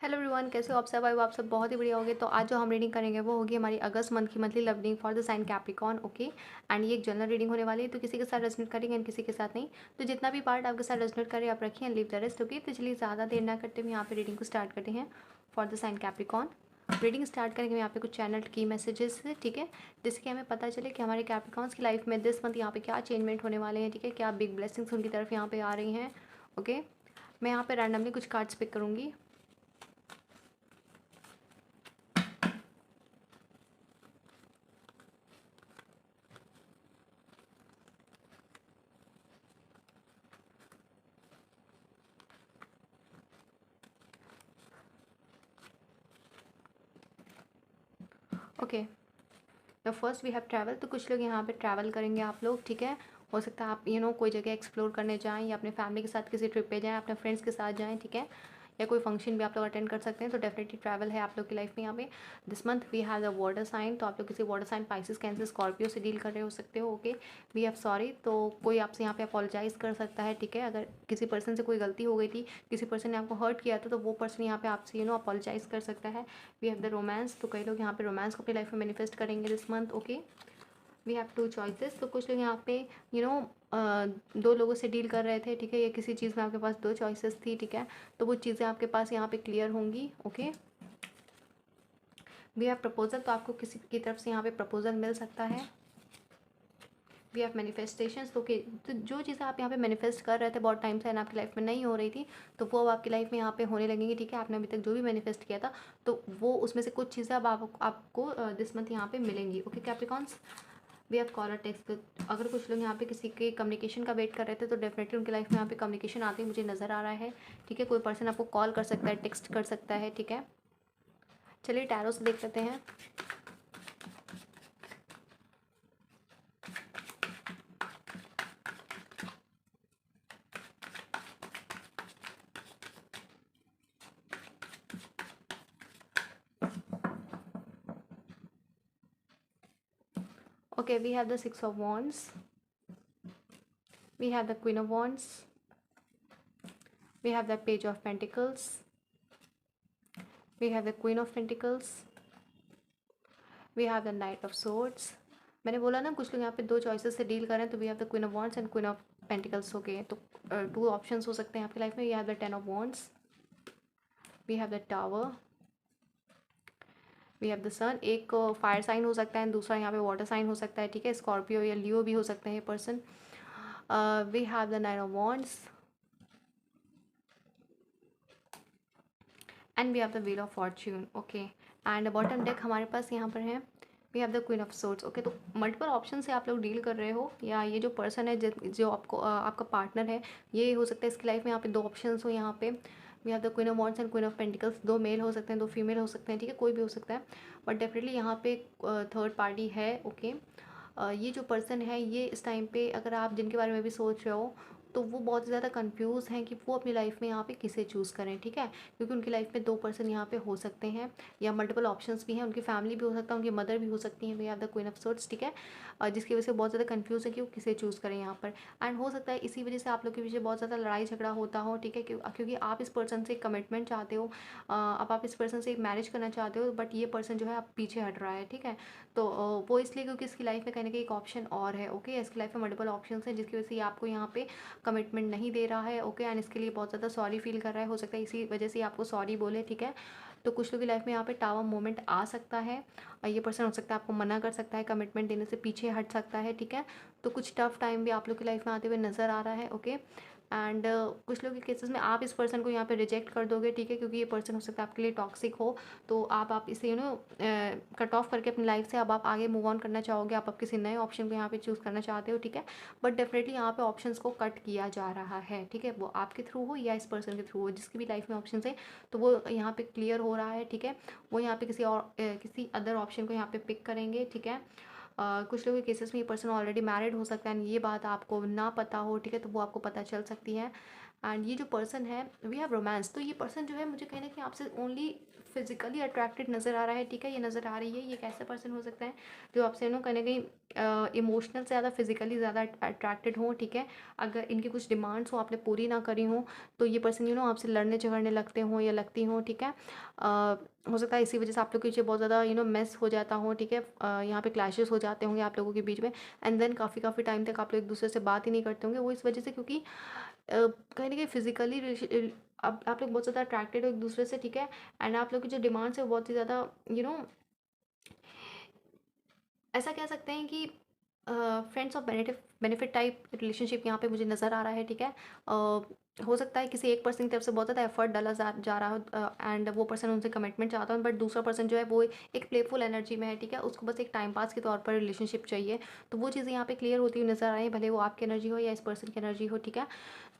Hello everyone, कैसे हो आप सब? आई होप आप सब बहुत ही बढ़िया होगे। तो आज जो हम रीडिंग करेंगे वो होगी हमारी अगस्त मंथ की monthly love reading for the sign Capricorn. Okay, and ये एक जनरल रीडिंग होने वाली है, तो किसी के साथ रेजोनेट करेंगे एंड किसी के साथ नहीं। तो जितना भी पार्ट आपके साथ रेजोनेट करे आप रखिए and leave the rest. Okay, तो चलिए ज़्यादा देर ना करते हुए यहाँ पे रीडिंग को स्टार्ट करते हैं for the sign Capricorn. Reading start करेंगे यहाँ पे कुछ चैनल की मैसेजेस है, ठीक है, जिससे कि हमें पता चले कि हमारे कैप्रिकॉर्न्स की लाइफ में दिस मंथ यहाँ पे क्या चेंजमेंट होने वाले हैं, ठीक है, क्या बिग ब्लेसिंग्स उनकी तरफ यहाँ पे आ रही हैं। ओके, मैं यहाँ पे रैंडमली कुछ कार्ड्स पिक करूँगी। Okay, the first we have travel. तो कुछ लोग यहाँ पे ट्रैवल करेंगे आप लोग, ठीक है। हो सकता है आप कोई जगह एक्सप्लोर करने जाएँ या अपने फैमिली के साथ किसी ट्रिप पे जाएँ, अपने फ्रेंड्स के साथ जाएँ, ठीक है, या कोई फंक्शन भी आप लोग अटेंड कर सकते हैं। तो डेफिनेटली ट्रैवल है आप लोग की लाइफ में यहाँ पे। This month we have the water sign, तो आप लोग किसी water sign Pisces, Cancer, Scorpio से डील कर रहे हो सकते हो। ओके, वी हैव सॉरी, तो कोई आपसे यहाँ पे अपोलोजाइज़ कर सकता है, ठीक है। अगर किसी पर्सन से कोई गलती हो गई थी, किसी पर्सन ने आपको हर्ट किया था, तो वो पर्सन यहाँ पे आपसे अपोलोजाइज़ कर सकता है। वी हैव द रोमांस, तो कई लोग यहाँ पे रोमांस को अपनी लाइफ में मैनिफेस्ट करेंगे this month. Okay, we have two choices. तो कुछ लोग यहाँ पे यू नो दो लोगों से डील कर रहे थे, ठीक है, या किसी चीज़ में आपके पास दो चॉइसेस थी, ठीक है, तो वो चीज़ें आपके पास यहाँ पे क्लियर होंगी। ओके, वी हैव प्रपोजल, तो आपको किसी की तरफ से यहाँ पे प्रपोजल मिल सकता है। वी हैव मैनिफेस्टेशंस, तो जो चीज़ें आप यहाँ पे मैनिफेस्ट कर रहे थे बहुत टाइम से एंड आपकी लाइफ में नहीं हो रही थी, तो वो अब आपकी लाइफ में यहाँ पे होने लगेंगी, ठीक है। आपने अभी तक जो भी मैनिफेस्ट किया था, तो वो उसमें से कुछ चीज़ें अब आपको दिस मंथ यहाँ पे मिलेंगी। Okay Capricorns, we have caller text. अगर कुछ लोग यहाँ पे किसी के कम्युनिकेशन का वेट कर रहे थे, तो डेफिनेटली उनकी लाइफ में यहाँ पे कम्युनिकेशन आती मुझे नज़र आ रहा है, ठीक है। कोई पर्सन आपको कॉल कर सकता है, टेक्स्ट कर सकता है, ठीक है। चलिए टैरो से देख लेते हैं। Okay, we have the six of wands, we have the queen of wands, we have the page of pentacles, we have the queen of pentacles, we have the knight of swords. मैंने बोला ना कुछ लोग यहाँ पे दो choices से deal कर रहे हैं, तो we have the queen of wands and queen of pentacles. हो गए, तो टू ऑप्शंस हो सकते हैं आपकी लाइफ में। We have the ten of wands, we have the tower, we have the sun. एक फायर साइन हो सकता है, दूसरा यहाँ पे वाटर साइन हो सकता है, ठीक है, स्कॉर्पियो या लियो भी हो सकते हैं person. We have the nine of wands and we have the wheel of fortune. Okay, and bottom deck हमारे पास यहाँ पर है, we have the queen of swords. Okay, तो मल्टीपल ऑप्शन से आप लोग डील कर रहे हो, या ये जो पर्सन है जो आपको आपका पार्टनर है, ये हो सकता है इसकी लाइफ में यहाँ पे दो ऑप्शन हो। यहाँ पे we have the queen of wands and queen of pentacles. दो मेल हो सकते हैं, दो फीमेल हो सकते हैं, ठीक है, कोई भी हो सकता है, बट डेफिनेटली यहाँ पे थर्ड पार्टी है। ओके, ये जो पर्सन है, ये इस टाइम पे अगर आप जिनके बारे में भी सोच रहे हो, तो वो बहुत ज़्यादा कंफ्यूज हैं कि वो अपनी लाइफ में यहाँ पे किसे चूज़ करें, ठीक है, क्योंकि उनकी लाइफ में दो पर्सन यहाँ पे हो सकते हैं, या मल्टीपल ऑप्शंस भी हैं। उनकी फैमिली भी हो सकता है, उनकी मदर भी हो सकती है, we have the queen of swords, ठीक है, जिसकी वजह से बहुत ज़्यादा कंफ्यूज है कि वो किसे चूज़ करें यहाँ पर। एंड हो सकता है इसी वजह से आप लोग के पीछे बहुत ज़्यादा लड़ाई झगड़ा होता हो, ठीक है, क्योंकि आप इस पर्सन से कमिटमेंट चाहते हो, अब आप इस पर्सन से एक मैरिज करना चाहते हो, बट ये पर्सन जो है आप पीछे हट रहा है, ठीक है। तो वो इसलिए क्योंकि इसकी लाइफ में कहीं ना कहीं एक ऑप्शन और है। ओके, इसकी लाइफ में मल्टीपल ऑप्शन है, जिसकी वजह से ये आपको यहाँ पे कमिटमेंट नहीं दे रहा है। ओके, एंड इसके लिए बहुत ज़्यादा सॉरी फील कर रहा है, हो सकता है इसी वजह से आपको सॉरी बोले, ठीक है। तो कुछ लोगों की लाइफ में यहाँ पे टावर मोमेंट आ सकता है, और ये पर्सन हो सकता है आपको मना कर सकता है, कमिटमेंट देने से पीछे हट सकता है, ठीक है। तो कुछ टफ टाइम भी आप लोग की लाइफ में आते हुए नज़र आ रहा है। ओके, एंड कुछ लोगों के केसेस में आप इस पर्सन को यहाँ पे रिजेक्ट कर दोगे, ठीक है, क्योंकि ये पर्सन हो सकता है आपके लिए टॉक्सिक हो, तो आप इसे कट ऑफ करके अपनी लाइफ से अब आप आगे मूव ऑन करना चाहोगे, आप किसी नए ऑप्शन को यहाँ पे चूज़ करना चाहते हो, ठीक है। बट डेफिनेटली यहाँ पे ऑप्शंस को कट किया जा रहा है, ठीक है, वो आपके थ्रू हो या इस पर्सन के थ्रू हो, जिसकी भी लाइफ में ऑप्शन है, तो वो यहाँ पे क्लियर हो रहा है, ठीक है। वो यहाँ पे किसी अदर ऑप्शन को यहाँ पे पिक करेंगे, ठीक है। कुछ लोगों के केसेस में ये पर्सन ऑलरेडी मैरिड हो सकता है, ये बात आपको ना पता हो, ठीक है, तो वो आपको पता चल सकती है। एंड ये जो पर्सन है वी हैव रोमांस। तो ये पर्सन जो है मुझे कहीं ना कहीं आपसे ओनली फिजिकली अट्रैक्टेड नज़र आ रहा है, ठीक है, ये नज़र आ रही है। ये एक ऐसा पर्सन हो सकता है जो आपसे कहीं ना कहीं इमोशनल से ज़्यादा फिजिकली ज़्यादा अट्रैक्टेड हो, ठीक है। अगर इनकी कुछ डिमांड्स हो आपने पूरी ना करी हो तो ये पर्सन आपसे लड़ने झगड़ने लगते हों या लगती हों, ठीक है। हो सकता है इसी वजह से आप लोग के पीछे बहुत ज़्यादा मेस हो जाता हो, ठीक है। यहाँ पे क्लैशेस हो जाते होंगे आप लोगों के बीच में, एंड देन काफ़ी टाइम तक आप लोग एक दूसरे से बात ही नहीं करते होंगे। वो इस वजह से क्योंकि कहीं ना कहीं फिजिकली आप लोग बहुत ज़्यादा अट्रैक्टेड हो एक दूसरे से, ठीक है। एंड आप लोग की जो डिमांड्स है वो बहुत ही ज़्यादा यू नो ऐसा कह सकते हैं कि friends of benefit type relationship यहाँ पे मुझे नज़र आ रहा है, ठीक है। हो सकता है किसी एक पर्सन की तरफ से बहुत ज़्यादा एफर्ट डाला जा रहा हो एंड वो पर्सन उनसे कमिटमेंट चाहता है, बट दूसरा पर्सन जो है वो एक प्लेफुल एनर्जी में है, ठीक है। उसको बस एक टाइम पास के तौर पर रिलेशनशिप चाहिए। तो वो चीज़ें यहाँ पे क्लियर होती हुई नज़र आ रही है, भले वो आपकी एनर्जी हो या इस पर्सन की एनर्जी हो, ठीक है।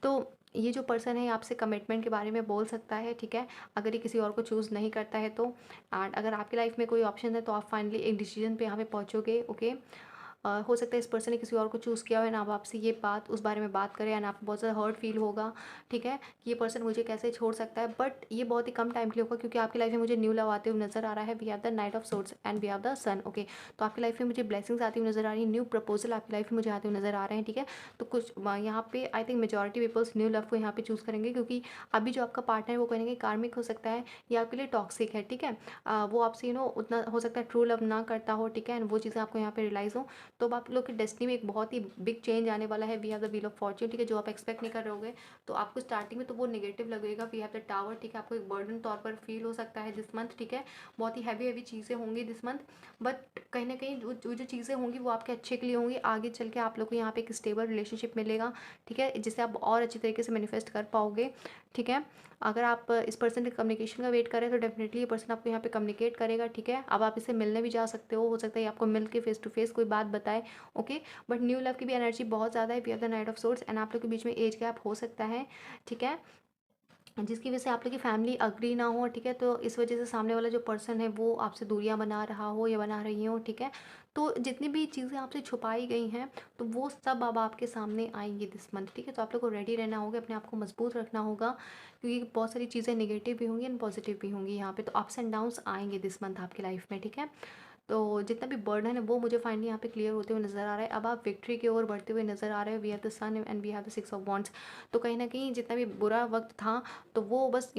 तो ये जो पर्सन है आपसे कमिटमेंट के बारे में बोल सकता है, ठीक है, अगर ये किसी और को चूज़ नहीं करता है तो। एंड अगर आपकी लाइफ में कोई ऑप्शन है तो आप फाइनली एक डिसीजन पे यहाँ पे पहुँचोगे, ओके। हो सकता है इस पर्सन ने किसी और को चूज़ किया हो ना, आप आपसे ये बात उस बारे में बात करें एंड आपको बहुत ज़्यादा हर्ट फील होगा, ठीक है, कि ये पर्सन मुझे कैसे छोड़ सकता है। बट ये बहुत ही कम टाइम के लिए होगा क्योंकि आपकी लाइफ में मुझे न्यू लव आते हुए नजर आ रहा है। We have the knight of swords and we have the sun, okay. तो आपकी लाइफ में मुझे ब्लेसिंग्स आती हुई नजर आ रही है, न्यू प्रपोजल आपकी लाइफ में मुझे आते हुए नजर आ रहे हैं, ठीक है। तो कुछ यहाँ पे I think majority peoples new love को यहाँ पे चूज़ करेंगे क्योंकि अभी जो आपका पार्टनर है वो कहीं ना कहीं कार्मिक हो सकता है या आपके लिए टॉक्सिक है, ठीक है। वो आपसे उतना हो सकता है ट्रू लव ना करता हो, ठीक है, एंड वो चीज़ें आपको यहाँ पे रियलाइज़ हो। तो अब आप लोग की डेस्टिनी में एक बहुत ही बिग चेंज आने वाला है। We have the wheel of fortune, ठीक है, जो आप एक्सपेक्ट नहीं कर रहे होगे। तो आपको स्टार्टिंग में तो वो नेगेटिव लगेगा। वी हैव द टावर, ठीक है, आपको एक बर्डन तौर पर फील हो सकता है दिस मंथ, ठीक है। बहुत ही हैवी चीज़ें होंगी दिस मंथ, बट कहीं ना कहीं जो चीज़ें होंगी वो आपके अच्छे के लिए होंगी। आगे चल के आप लोग को यहाँ पे एक स्टेबल रिलेशनशिप मिलेगा, ठीक है, जिसे आप और अच्छी तरीके से मैनिफेस्ट कर पाओगे, ठीक है। अगर आप इस पर्सन के कम्युनिकेशन का वेट करें तो डेफिनेटली ये पर्सन आपको यहाँ पे कम्युनिकेट करेगा, ठीक है। अब आप इससे मिलने भी जा सकते हो सकता है आपको मिल के फेस टू फेस कोई बात बताए, ओके। बट न्यू लव की भी एनर्जी बहुत ज़्यादा है। We have the knight of swords and आप लोग के बीच में एज गैप हो सकता है, ठीक है, जिसकी वजह से आप लोग की फैमिली अग्री ना हो, ठीक है। तो इस वजह से सामने वाला जो पर्सन है वो आपसे दूरियां बना रहा हो या बना रही हो, ठीक है। तो जितनी भी चीज़ें आपसे छुपाई गई हैं तो वो सब अब आपके सामने आएंगी दिस मंथ, ठीक है। तो आप लोग को रेडी रहना होगा, अपने आप को मजबूत रखना होगा क्योंकि बहुत सारी चीज़ें नेगेटिव भी होंगी एंड पॉजिटिव भी होंगी यहाँ पे। तो अप्स एंड डाउन्स आएंगे दिस मंथ आपकी लाइफ में, ठीक है। तो जितना भी बर्डन है वो मुझे फाइनली यहाँ पे क्लियर होते हुए नज़र आ रहा है। अब आप विक्ट्री की ओर बढ़ते हुए नज़र आ रहे हो। We have the sun and we have the six of wands. तो कहीं ना कहीं जितना भी बुरा वक्त था तो वो बस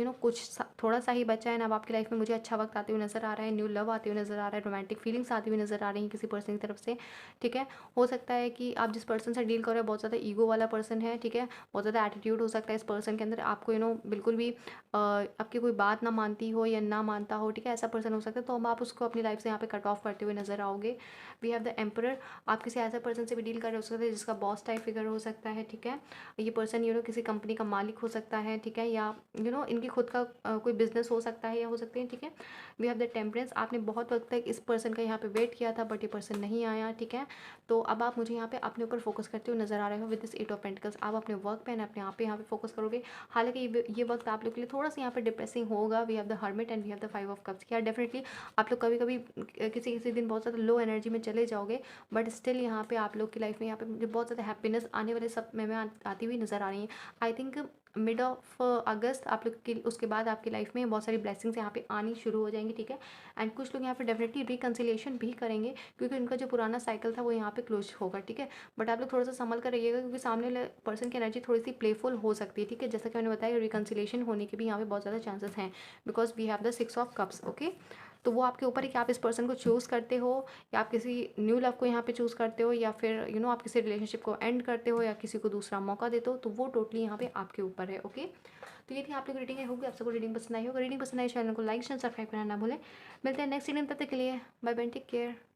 थोड़ा सा ही बचा है। अब आपकी लाइफ में मुझे अच्छा वक्त आते हुए नज़र आ रहा है, न्यू लव आते हुए नज़र आ रहा है, रोमांटिक फीलिंग्स आती हुई नज़र आ रही हैं किसी पर्सन की तरफ से, ठीक है। हो सकता है कि आप जिस पर्सन से डील कर रहे हो बहुत ज़्यादा ईगो वाला पर्सन है, ठीक है, बहुत ज़्यादा एटीट्यूड हो सकता है इस पर्सन के अंदर, आपको बिल्कुल भी आपकी कोई बात ना मानती हो या ना मानता हो, ठीक है, ऐसा पर्सन हो सकता है। तो अब आप उसको अपनी लाइफ से यहाँ पे कट ऑफ करते हुए नजर आओगे। We have the emperor. आप किसी ऐसे पर्सन से भी डील कर रहे हो सकते हैं जिसका बॉस टाइप फिगर हो सकता है, ठीक है। ये पर्सन किसी कंपनी का मालिक हो सकता है, ठीक है, या इनकी खुद का कोई बिजनेस हो सकता है या हो सकते हैं, ठीक है। We have the temperance. आपने बहुत वक्त तक इस पर्सन का यहाँ पे वेट किया था बट ये पर्सन नहीं आया, ठीक है। तो अब आप मुझे यहाँ पे अपने ऊपर फोकस करते हुए नजर आ रहे हो with this eight of pentacles. आप अपने वर्क पे अपने आप पे यहाँ पे फोकस करोगे। हालांकि ये वक्त आप लोग के लिए थोड़ा सा यहाँ पे डिप्रेसिंग होगा। We have the hermit and we have the five of cups. क्या डेफिनेटली आप लोग कभी कभी किसी किसी दिन बहुत ज़्यादा लो एनर्जी में चले जाओगे, बट स्टिल यहाँ पे आप लोग की लाइफ में यहाँ पे मुझे बहुत ज़्यादा हैप्पीनेस आने वाले सब में आती हुई नज़र आ रही है। आई थिंक मिड ऑफ अगस्त आप लोग की, उसके बाद आपकी लाइफ में बहुत सारी ब्लेसिंग्स यहाँ पे आनी शुरू हो जाएंगी, ठीक है। एंड कुछ लोग यहाँ पे डेफिनेटली रिकन्सिलिएशन भी करेंगे क्योंकि उनका जो पुराना साइकिल था वो यहाँ पे क्लोज होगा, ठीक है। बट आप लोग थोड़ा सा संभल कर रहिएगा क्योंकि सामने वाले पर्सन की एनर्जी थोड़ी सी प्लेफुल हो सकती है, ठीक है। जैसा कि मैंने बताया रिकन्सिलिएशन होने के भी यहाँ पे बहुत ज़्यादा चांसेस हैं because we have the six of cups, okay. तो वो आपके ऊपर है कि आप इस पर्सन को चूज़ करते हो या आप किसी न्यू लव को यहाँ पे चूज़ करते हो या फिर आप किसी रिलेशनशिप को एंड करते हो या किसी को दूसरा मौका देते हो। तो वो टोटली यहाँ पे आपके ऊपर है, ओके। तो ये थी आप लोग की रीडिंग। आई होप आप सबको रीडिंग पसंद आई होगा। रीडिंग पसंद आई चैनल को लाइक शेयर सब्सक्राइब करना ना भूलें। मिलते हैं नेक्स्ट रीडिंग, तब तक के लिए बाय बाय, टेक केयर।